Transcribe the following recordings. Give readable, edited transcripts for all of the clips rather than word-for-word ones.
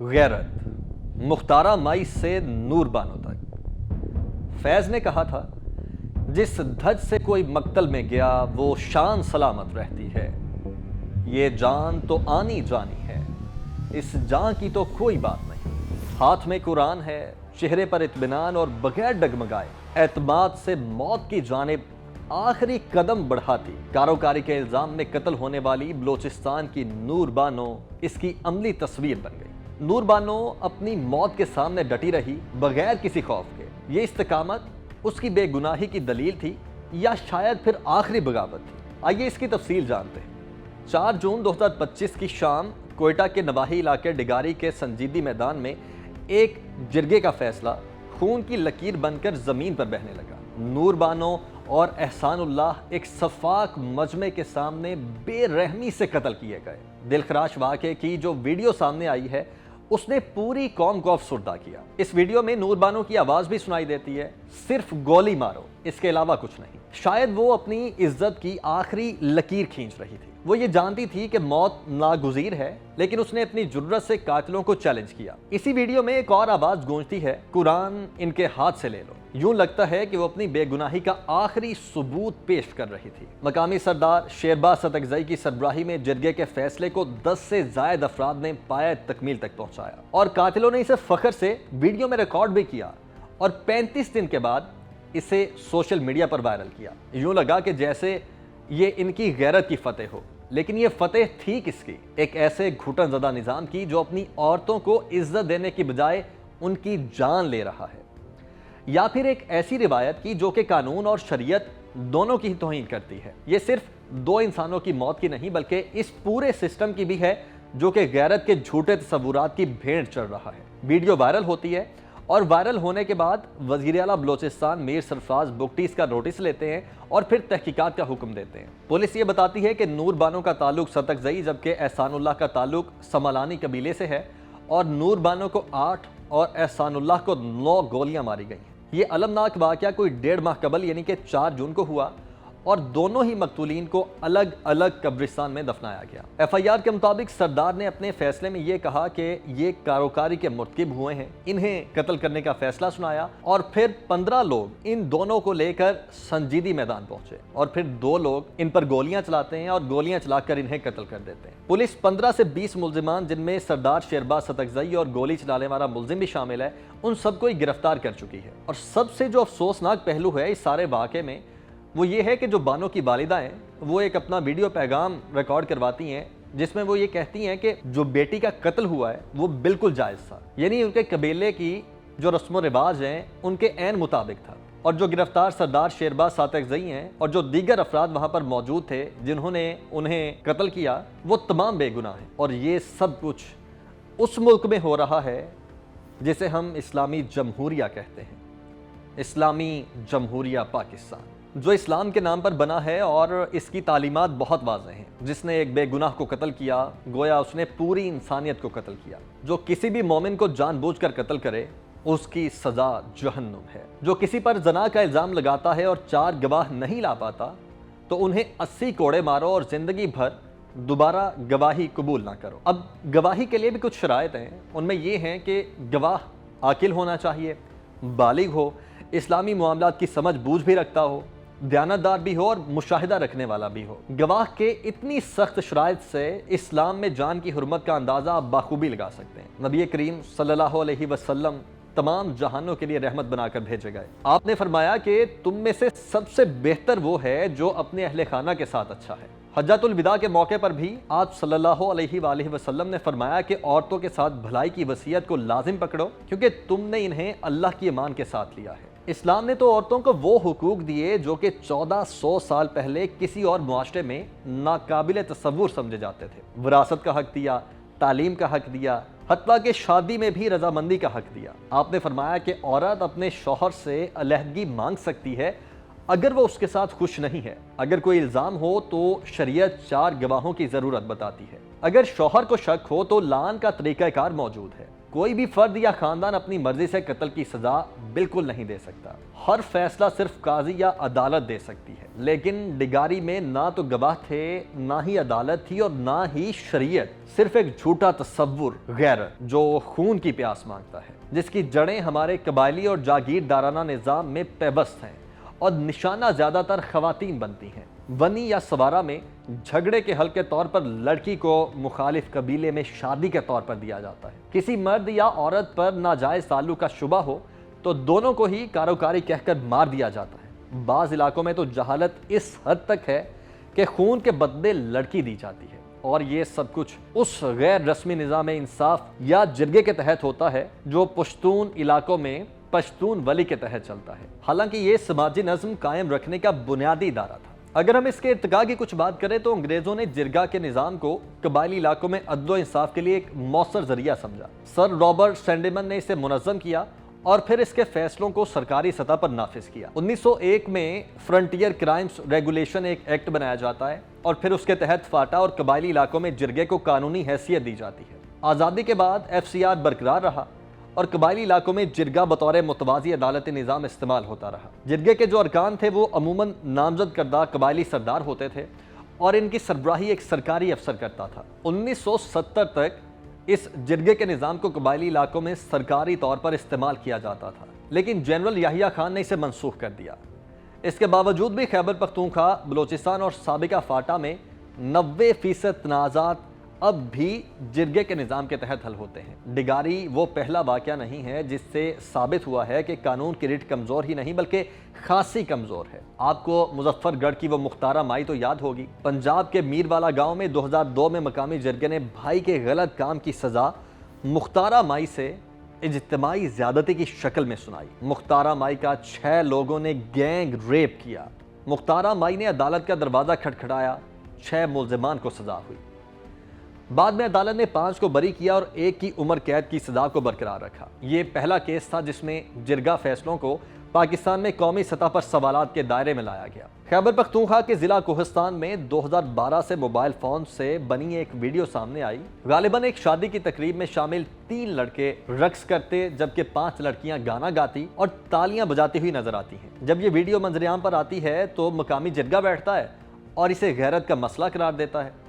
غیرت، مختارہ مائی سے نور بانو تک۔ فیض نے کہا تھا، جس دھج سے کوئی مقتل میں گیا وہ شان سلامت رہتی ہے۔ یہ جان تو آنی جانی ہے، اس جان کی تو کوئی بات نہیں۔ ہاتھ میں قرآن ہے، چہرے پر اطمینان اور بغیر ڈگمگائے اعتماد سے موت کی جانب آخری قدم بڑھاتی کاروکاری کے الزام میں قتل ہونے والی بلوچستان کی نور بانو اس کی عملی تصویر بن گئی۔ نور بانو اپنی موت کے سامنے ڈٹی رہی بغیر کسی خوف کے۔ یہ استقامت اس کی بے گناہی کی دلیل تھی یا شاید پھر آخری بغاوت تھی؟ آئیے اس کی تفصیل جانتے ہیں۔ 4 جون 2025 کی شام کوئٹہ کے نواحی علاقے ڈگاری کے سنجیدی میدان میں ایک جرگے کا فیصلہ خون کی لکیر بن کر زمین پر بہنے لگا۔ نور بانو اور احسان اللہ ایک صفاق مجمع کے سامنے بے رحمی سے قتل کیے گئے۔ دلخراش واقعے کی جو ویڈیو سامنے آئی ہے اس نے پوری قوم کو افسردہ کیا۔ اس ویڈیو میں نور بانو کی آواز بھی سنائی دیتی ہے، صرف گولی مارو، اس کے علاوہ کچھ نہیں۔ شاید وہ اپنی عزت کی آخری لکیر کھینچ رہی تھی۔ وہ یہ جانتی تھی کہ موت ناگزیر ہے، لیکن اس نے اپنی جرأت سے قاتلوں کو چیلنج کیا۔ اسی ویڈیو میں ایک اور آواز گونجتی ہے، قرآن ان کے ہاتھ سے لے لو۔ یوں لگتا ہے کہ وہ اپنی بے گناہی کا آخری ثبوت پیش کر رہی تھی۔ مقامی سردار شیرباز ستکزئی کی سربراہی میں جرگے کے فیصلے کو 10 سے زائد افراد نے پایۂ تکمیل تک پہنچایا، اور قاتلوں نے اسے فخر سے ویڈیو میں ریکارڈ بھی کیا اور 35 دن کے بعد اسے سوشل میڈیا پر وائرل کیا۔ یوں لگا کہ جیسے یہ ان کی غیرت کی فتح ہو، لیکن یہ فتح تھی کس کی؟ ایک ایسے گھٹن زدہ نظام کی جو اپنی عورتوں کو عزت دینے کی بجائے ان کی جان لے رہا ہے، یا پھر ایک ایسی روایت کی جو کہ قانون اور شریعت دونوں کی توہین کرتی ہے۔ یہ صرف 2 انسانوں کی موت کی نہیں بلکہ اس پورے سسٹم کی بھی ہے جو کہ غیرت کے جھوٹے تصورات کی بھیڑ چڑھ رہا ہے۔ ویڈیو وائرل ہوتی ہے اور وائرل ہونے کے بعد وزیر اعلیٰ بلوچستان میر سرفراز بگٹی اس کا نوٹس لیتے ہیں اور پھر تحقیقات کا حکم دیتے ہیں۔ پولیس یہ بتاتی ہے کہ نور بانو کا تعلق ستکزئی جبکہ احسان اللہ کا تعلق سمالانی قبیلے سے ہے، اور نور بانو کو 8 اور احسان اللہ کو 9 گولیاں ماری گئیں۔ یہ المناک واقعہ کوئی 1.5 ماہ قبل یعنی کہ 4 جون کو ہوا، اور دونوں ہی مقتولین کو الگ الگ قبرستان میں دفنایا گیا۔ ایف آئی آر کے مطابق سردار نے اپنے فیصلے میں یہ کہا کہ یہ کاروکاری کے مرتکب ہوئے ہیں، انہیں قتل کرنے کا فیصلہ سنایا، اور پھر 15 لوگ ان دونوں کو لے کر سنجیدی میدان پہنچے، اور پھر 2 لوگ ان پر گولیاں چلاتے ہیں اور گولیاں چلا کر انہیں قتل کر دیتے ہیں۔ پولیس 15 سے 20 ملزمان جن میں سردار شیرباز ستکزئی اور گولی چلانے والا ملزم بھی شامل ہے، ان سب کو گرفتار کر چکی ہے۔ اور سب سے جو افسوسناک پہلو ہے اس سارے واقعے میں وہ یہ ہے کہ جو بانو کی والدہ ہیں وہ ایک اپنا ویڈیو پیغام ریکارڈ کرواتی ہیں جس میں وہ یہ کہتی ہیں کہ جو بیٹی کا قتل ہوا ہے وہ بالکل جائز تھا، یعنی ان کے قبیلے کی جو رسم و رواج ہیں ان کے عین مطابق تھا، اور جو گرفتار سردار شیرباز ستکزئی ہیں اور جو دیگر افراد وہاں پر موجود تھے جنہوں نے انہیں قتل کیا وہ تمام بے گناہ ہیں۔ اور یہ سب کچھ اس ملک میں ہو رہا ہے جسے ہم اسلامی جمہوریہ کہتے ہیں، اسلامی جمہوریہ پاکستان، جو اسلام کے نام پر بنا ہے، اور اس کی تعلیمات بہت واضح ہیں۔ جس نے ایک بے گناہ کو قتل کیا گویا اس نے پوری انسانیت کو قتل کیا۔ جو کسی بھی مومن کو جان بوجھ کر قتل کرے اس کی سزا جہنم ہے۔ جو کسی پر زنا کا الزام لگاتا ہے اور 4 گواہ نہیں لا پاتا تو انہیں 80 کوڑے مارو اور زندگی بھر دوبارہ گواہی قبول نہ کرو۔ اب گواہی کے لیے بھی کچھ شرائط ہیں، ان میں یہ ہیں کہ گواہ عاقل ہونا چاہیے، بالغ ہو، اسلامی معاملات کی سمجھ بوجھ بھی رکھتا ہو، دیانتدار بھی ہو اور مشاہدہ رکھنے والا بھی ہو۔ گواہ کے اتنی سخت شرائط سے اسلام میں جان کی حرمت کا اندازہ آپ بخوبی لگا سکتے ہیں۔ نبی کریم صلی اللہ علیہ وسلم تمام جہانوں کے لیے رحمت بنا کر بھیجے گئے۔ آپ نے فرمایا کہ تم میں سے سب سے بہتر وہ ہے جو اپنے اہل خانہ کے ساتھ اچھا ہے۔ حجۃ الوداع کے موقع پر بھی آپ صلی اللہ علیہ وآلہ وسلم نے فرمایا کہ عورتوں کے ساتھ بھلائی کی وصیت کو لازم پکڑو کیونکہ تم نے انہیں اللہ کی امان کے ساتھ لیا ہے۔ اسلام نے تو عورتوں کو وہ حقوق دیے جو کہ 1400 سال پہلے کسی اور معاشرے میں ناقابل تصور سمجھے جاتے تھے۔ وراثت کا حق دیا، تعلیم کا حق دیا، حتیٰ کہ شادی میں بھی رضامندی کا حق دیا۔ آپ نے فرمایا کہ عورت اپنے شوہر سے علیحدگی مانگ سکتی ہے اگر وہ اس کے ساتھ خوش نہیں ہے۔ اگر کوئی الزام ہو تو شریعت 4 گواہوں کی ضرورت بتاتی ہے۔ اگر شوہر کو شک ہو تو لعان کا طریقہ کار موجود ہے۔ کوئی بھی فرد یا خاندان اپنی مرضی سے قتل کی سزا بالکل نہیں دے سکتا۔ ہر فیصلہ صرف قاضی یا عدالت دے سکتی ہے، لیکن ڈگاری میں نہ تو گواہ تھے، نہ ہی عدالت تھی اور نہ ہی شریعت، صرف ایک جھوٹا تصور، غیرت جو خون کی پیاس مانگتا ہے، جس کی جڑیں ہمارے قبائلی اور جاگیردارانہ نظام میں پیوست ہیں اور نشانہ زیادہ تر خواتین بنتی ہیں۔ ونی یا سوارا میں جھگڑے کے حل کے طور پر لڑکی کو مخالف قبیلے میں شادی کے طور پر دیا جاتا ہے۔ کسی مرد یا عورت پر ناجائز تعلق کا شبہ ہو تو دونوں کو ہی کاروکاری کہہ کر مار دیا جاتا ہے۔ بعض علاقوں میں تو جہالت اس حد تک ہے کہ خون کے بدلے لڑکی دی جاتی ہے، اور یہ سب کچھ اس غیر رسمی نظام انصاف یا جرگے کے تحت ہوتا ہے جو پشتون علاقوں میں پشتون ولی کے تحت چلتا ہے، حالانکہ یہ سماجی نظم قائم رکھنے کا بنیادی ادارہ تھا۔ اگر ہم اس کے ارتقاء کی کچھ بات کریں تو انگریزوں نے جرگہ کے نظام کو قبائلی علاقوں میں عدل و انصاف کے لیے ایک مؤثر ذریعہ سمجھا۔ سر رابرٹ سینڈیمن نے اسے منظم کیا اور پھر اس کے فیصلوں کو سرکاری سطح پر نافذ کیا۔ 1901 میں فرنٹیئر کرائمز ریگولیشن ایک ایکٹ بنایا جاتا ہے اور پھر اس کے تحت فاٹا اور قبائلی علاقوں میں جرگے کو قانونی حیثیت دی جاتی ہے۔ آزادی کے بعد FCR برقرار رہا اور قبائلی علاقوں میں جرگہ بطور متوازی عدالتی نظام استعمال ہوتا رہا۔ جرگے کے جو ارکان تھے وہ عموماً نامزد کردہ قبائلی سردار ہوتے تھے اور ان کی سربراہی ایک سرکاری افسر کرتا تھا۔ 1970 تک اس جرگے کے نظام کو قبائلی علاقوں میں سرکاری طور پر استعمال کیا جاتا تھا، لیکن جنرل یحییٰ خان نے اسے منسوخ کر دیا۔ اس کے باوجود بھی خیبر پختونخوا، بلوچستان اور سابقہ فاٹا میں 90% تنازعات اب بھی جرگے کے نظام کے تحت حل ہوتے ہیں۔ ڈگاری وہ پہلا واقعہ نہیں ہے جس سے ثابت ہوا ہے کہ قانون کی رٹ کمزور ہی نہیں بلکہ خاصی کمزور ہے۔ آپ کو مظفر گڑھ کی وہ مختارہ مائی تو یاد ہوگی۔ پنجاب کے میر والا گاؤں میں 2002 میں مقامی جرگے نے بھائی کے غلط کام کی سزا مختارہ مائی سے اجتماعی زیادتی کی شکل میں سنائی۔ مختارہ مائی کا 6 لوگوں نے گینگ ریپ کیا۔ مختارہ مائی نے عدالت کا دروازہ کھٹکھٹایا، 6 ملزمان کو سزا ہوئی۔ بعد میں عدالت نے 5 کو بری کیا اور 1 کی عمر قید کی سزا کو برقرار رکھا۔ یہ پہلا کیس تھا جس میں جرگہ فیصلوں کو پاکستان میں قومی سطح پر سوالات کے دائرے میں لایا گیا۔ خیبر پختونخوا کے ضلع کوہستان میں 2012 سے موبائل فون سے بنی ایک ویڈیو سامنے آئی۔ غالباً ایک شادی کی تقریب میں شامل 3 لڑکے رقص کرتے جبکہ 5 لڑکیاں گانا گاتی اور تالیاں بجاتی ہوئی نظر آتی ہیں۔ جب یہ ویڈیو منظر عام پر آتی ہے تو مقامی جرگہ بیٹھتا ہے اور اسے غیرت کا مسئلہ قرار دیتا ہے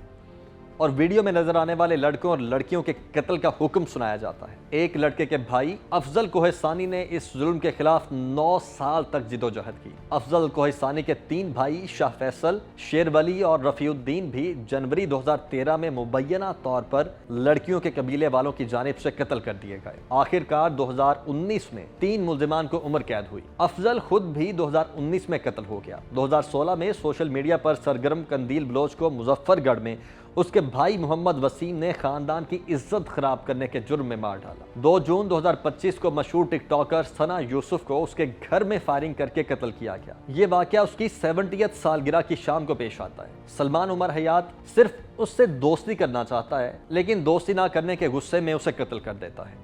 اور ویڈیو میں نظر آنے والے لڑکوں اور لڑکیوں کے قتل کا حکم سنایا جاتا ہے۔ ایک لڑکے کے بھائی افضل کوہستانی نے اس ظلم کے خلاف 9 سال تک جدوجہد کی۔ افضل کوہستانی کے 3 بھائی شاہ فیصل، شیر ولی اور رفیع الدین بھی جنوری 2013 میں مبینہ طور پر لڑکیوں کے قبیلے والوں کی جانب سے قتل کر دیے گئے۔ آخرکار 2019 میں 3 ملزمان کو عمر قید ہوئی۔ افضل خود بھی 2019 میں قتل ہو گیا۔ 2016 میں سوشل میڈیا پر سرگرم قندیل بلوچ کو مظفر گڑھ میں اس کے بھائی محمد وسیم نے خاندان کی عزت خراب کرنے کے جرم میں مار ڈالا۔ 2 جون 2025 کو مشہور ٹک ٹاکر ثنا یوسف کو اس کے گھر میں فائرنگ کر کے قتل کیا گیا۔ یہ واقعہ اس کی 70th سالگرہ کی شام کو پیش آتا ہے۔ سلمان عمر حیات صرف اس سے دوستی کرنا چاہتا ہے لیکن دوستی نہ کرنے کے غصے میں اسے قتل کر دیتا ہے۔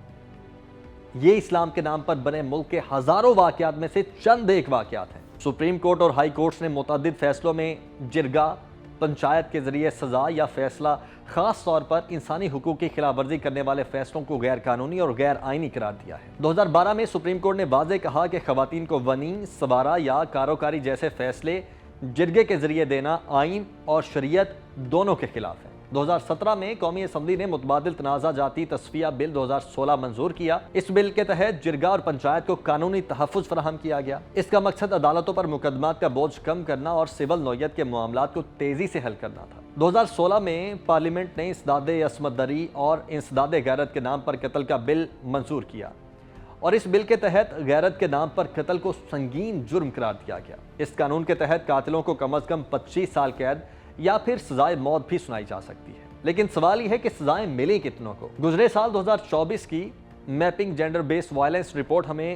یہ اسلام کے نام پر بنے ملک کے ہزاروں واقعات میں سے چند ایک واقعات ہیں۔ سپریم کورٹ اور ہائی کورٹس نے متعدد فیصلوں میں جرگہ پنچایت کے ذریعے سزا یا فیصلہ خاص طور پر انسانی حقوق کی خلاف ورزی کرنے والے فیصلوں کو غیر قانونی اور غیر آئینی قرار دیا ہے۔ 2012 میں سپریم کورٹ نے واضح کہا کہ خواتین کو ونی، سوارا یا کاروکاری جیسے فیصلے جرگے کے ذریعے دینا آئین اور شریعت دونوں کے خلاف ہے۔ 2017 میں قومی اسمبلی نے متبادل تنازع جاتی تصفیہ بل 2016 منظور کیا۔ اس بل کے تحت جرگہ اور پنچایت کو قانونی تحفظ فراہم کیا گیا۔ اس کا مقصد عدالتوں پر مقدمات کا بوجھ کم کرنا اور سول نوعیت کے معاملات کو تیزی سے حل کرنا تھا۔ 2016 میں پارلیمنٹ نے انسداد عصمت دری اور انسداد غیرت کے نام پر قتل کا بل منظور کیا اور اس بل کے تحت غیرت کے نام پر قتل کو سنگین جرم قرار دیا گیا۔ اس قانون کے تحت قاتلوں کو کم از کم 25 سال قید یا پھر سزائے موت بھی سنائی جا سکتی ہے۔ لیکن سوال یہ ہے کہ سزائیں ملی کتنوں کو؟ گزرے سال 2024 کی mapping gender base violence report ہمیں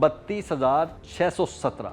32,617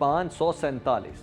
547।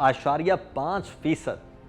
0.5%,